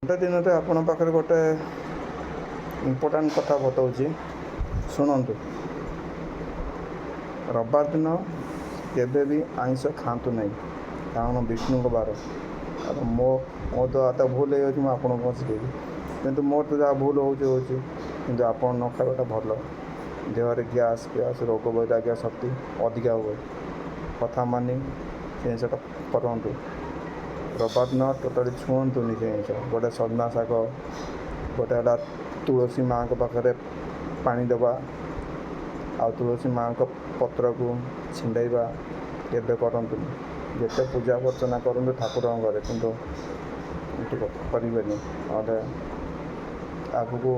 ଗୋଟେ ଦିନରେ ଆପଣଙ୍କ ପାଖରେ ଗୋଟେ ଇମ୍ପୋର୍ଟାଣ୍ଟ କଥା ବତାଉଛି, ଶୁଣନ୍ତୁ। ରବିବାର ଦିନ କେବେ ବି ଆଇଁଷ ଖାଆନ୍ତୁ ନାହିଁ, କାରଣ ବିଷ୍ଣୁଙ୍କ ବାର। ଆଉ ମୋ ତ ଭୁଲ ହେଇଯାଉଛି, ମୁଁ ଆପଣଙ୍କୁ କ'ଣ ଶିଖେଇବି। କିନ୍ତୁ ମୋର ତ ଯାହା ଭୁଲ ହେଉଛି, କିନ୍ତୁ ଆପଣ ନ ଖାଇବାଟା ଭଲ। ଦେହରେ ଗ୍ୟାସ୍ ରୋଗ ବୈରାଗ୍ୟ ଶକ୍ତି ଅଧିକା ହୁଏ। କଥା ମାନି ସେ ଜିନିଷଟା କରନ୍ତୁ। ରବିବାର ଦିନ ଟୋଟାଲି ଛୁଅନ୍ତୁନି ସେ ଜିନିଷ। ଗୋଟେ ସଜନା ଶାଗ, ଗୋଟେ ହେଲା ତୁଳସୀ ମାଆଙ୍କ ପାଖରେ ପାଣି ଦେବା, ଆଉ ତୁଳସୀ ମାଆଙ୍କ ପତ୍ରକୁ ଛିଣ୍ଡାଇବା କେବେ କରନ୍ତୁନି। ଯେତେ ପୂଜା ଅର୍ଚ୍ଚନା କରନ୍ତୁ ଠାକୁରଙ୍କ ଘରେ, କିନ୍ତୁ ଏଠି କରିବେନି, ନହେଲେ ଆଗକୁ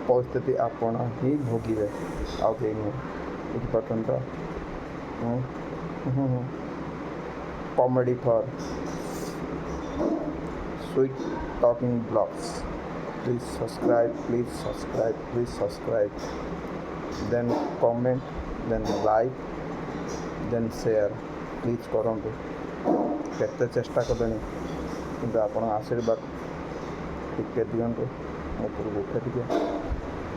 ପରିସ୍ଥିତି ଆପଣ ହିଁ ଭୋଗିବେ, ଆଉ କେହି ନୁହେଁ। ବୁଝିପାରୁଛନ୍ତି ତ? Comedy for sweet talking blogs. Please subscribe, then comment, then like, then share. Please କରନ୍ତୁ। କେତେ ଚେଷ୍ଟା କଲେଣି, କିନ୍ତୁ ଆପଣ ଆଶୀର୍ବାଦ ଟିକେ ଦିଅନ୍ତୁ ମୋ ଉପରକୁ ଉଠେ ଟିକେ।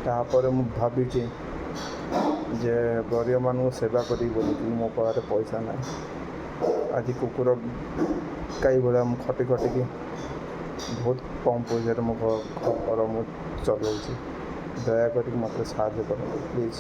ତାପରେ ମୁଁ ଭାବିଛି ଯେ ଗରିବମାନଙ୍କୁ ସେବା କରିବି ବୋଲି, ମୋ ପାଖରେ ପଇସା ନାହିଁ। ଆଜି କୁକୁର ଗାଈ ଭଳିଆ ମୁଁ ଖଟିକି ବହୁତ କମ୍ ପଇସାରେ ମୋ ଘର ମୁଁ ଚଲାଉଛି। ଦୟାକରି ମୋତେ ସାହାଯ୍ୟ କରନ୍ତୁ ପ୍ଲିଜ୍।